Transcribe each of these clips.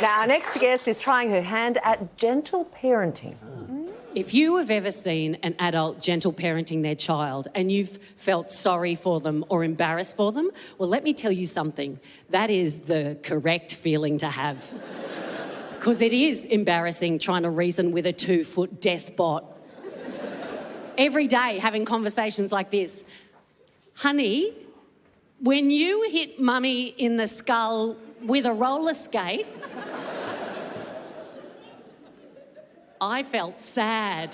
Now, our next guest is trying her hand at gentle parenting. If you have ever seen an adult gentle parenting their child and you've felt sorry for them or embarrassed for them, well, let me tell you something. That is the correct feeling to have. Because it is embarrassing trying to reason with a 2-foot despot. Every day having conversations like this. Honey, when you hit mummy in the skull with a roller skate, I felt sad.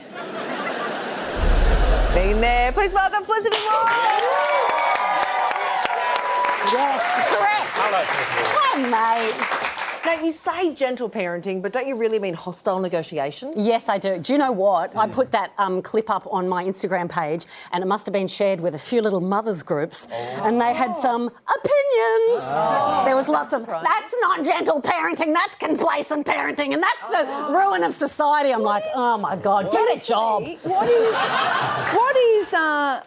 Been there. Please welcome Felicity Ward. Yes, correct. Hello, Felicity. Hi, mate. Now, you say gentle parenting, but don't you really mean hostile negotiation? Yes, I do. Do you know what? I put that clip up on my Instagram page and it must have been shared with a few little mothers groups and they had some opinions. There was lots of, that's not gentle parenting, that's complacent parenting and that's the ruin of society. I'm like, oh my God, get a job. What is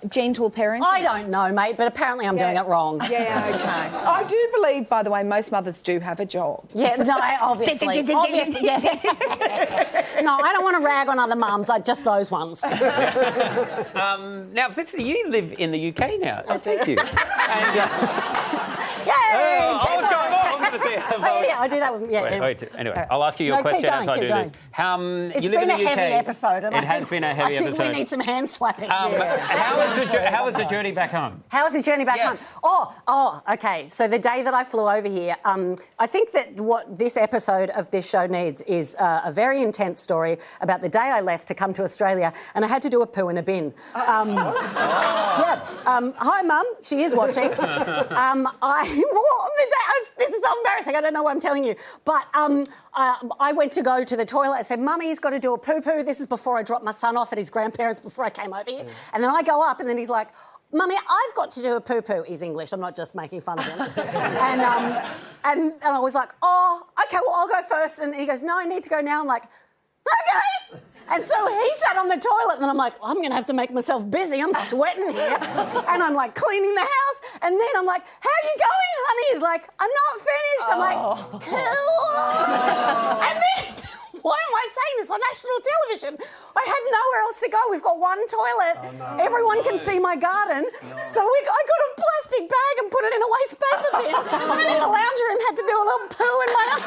gentle parenting? I don't know, mate, but apparently I'm doing it wrong. Yeah, okay. I do believe, by the way, most mothers do have a job. Yeah, no, obviously. Obviously, yeah. No, I don't want to rag on other mums, just those ones. Now, Felicity, you live in the UK now. Oh, thank you. And, Yay! what's going on? I was going to say, Yeah, I do that with... Yeah, anyway, I'll ask you your question keep going, as I do this. It's you live been in the UK. a heavy episode. And it has been a heavy episode. I think we need some hand slapping. How was the journey back home? How was the journey back Yes. home? Oh, okay. So the day that I flew over here, I think that what this episode of this show needs is a very intense story about the day I left to come to Australia and I had to do a poo in a bin. Hi, Mum. She is watching. This is so embarrassing. I don't know what I'm telling you. But I went to go to the toilet. I said, Mummy's got to do a poo-poo. This is before I dropped my son off at his grandparents before I came over here. And then I go up and then he's like, Mummy, I've got to do a poo-poo. He's English. I'm not just making fun of him. and I was like, oh, OK, well, I'll go first. And he goes, no, I need to go now. I'm like, OK. And so he sat on the toilet and I'm like, I'm going to have to make myself busy. I'm sweating here. And I'm like cleaning the house. And then I'm like, how are you going, honey? He's like, I'm not finished. I'm like, cool. And then... Why am I saying this on national television? I had nowhere else to go. We've got one toilet. Everyone can see my garden. So I got a plastic bag and put it in a waste paper bin. I went in the lounge room, had to do a little poo in my own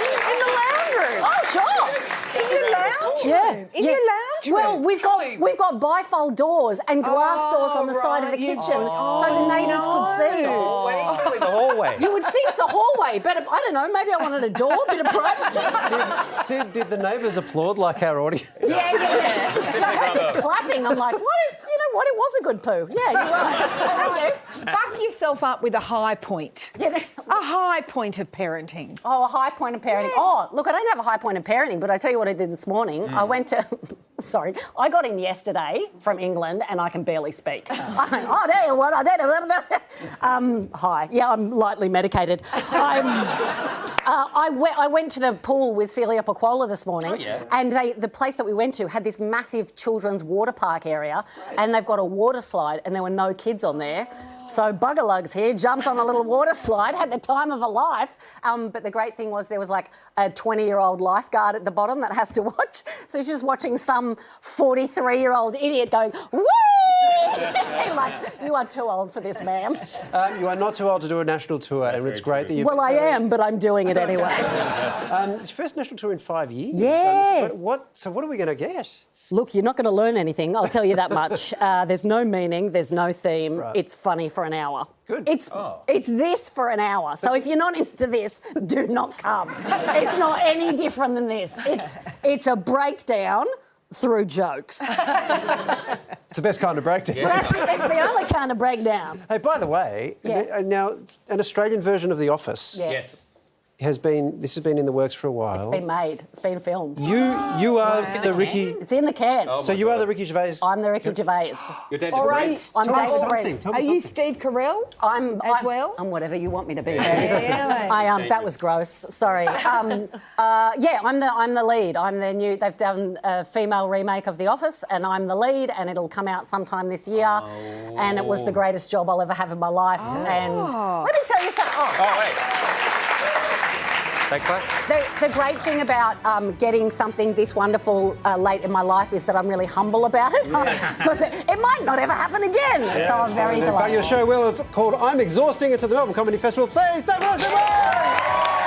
In the lounge room? Oh, sure. In your lounge room? In your lounge room? Well, we've got bifold doors and glass doors on the side of the kitchen so the neighbours could see. Probably the hallway. You would think the hallway, but I don't know, maybe I wanted a door, a bit of privacy. Did the neighbours applaud like our audience? Yeah. I heard this clapping. I'm like, what? It was a good poo. Yeah, you're right. Thank you. Back yourself up with a high point. Yeah. A high point of parenting. Oh, a high point of parenting. Yeah. Oh, look, I don't have a high point of parenting, but I tell you what I did this morning. I went to... Sorry. I got in yesterday from England and I can barely speak. I tell you what, hi. Yeah, I'm lightly medicated. I went to the pool with Celia Pacquola this morning and the place that we went to had this massive children's water park area and they've got a water slide and there were no kids on there. So Buggerlugs here jumped on a little water slide, had the time of her life. But the great thing was there was like a 20-year-old lifeguard at the bottom that has to watch. So she's just watching some 43-year-old idiot going, whee! Like, you are too old for this, ma'am. You are not too old to do a national tour, and it's great that you... Well, I am, but I'm doing it anyway. It's your first national tour in 5 years. Yes. So what are we going to get? Look, you're not going to learn anything, I'll tell you that much. There's no meaning, there's no theme. Right. It's funny for an hour. Good. It's this for an hour. So if you're not into this, do not come. It's not any different than this. It's a breakdown through jokes. It's the best kind of breakdown. Yeah. It's the only kind of breakdown. Hey, by the way, now an Australian version of The Office. Yes. This has been in the works for a while. It's been made. It's been filmed. You are the Ricky... It's in the can. So you are the Ricky Gervais... I'm the Ricky Gervais. You're David Brent. I'm David Brent. Are you Steve Carell I'm whatever you want me to be. Really? That was gross. Sorry. I'm the lead. I'm the new... They've done a female remake of The Office and I'm the lead and it'll come out sometime this year. And it was the greatest job I'll ever have in my life. And let me tell you something. Wait. They clap. The great thing about getting something this wonderful late in my life is that I'm really humble about it, because it might not ever happen again. So I'm very delighted. But your show will. It's called I'm Exhausting. It's at the Melbourne Comedy Festival. Please, thank you.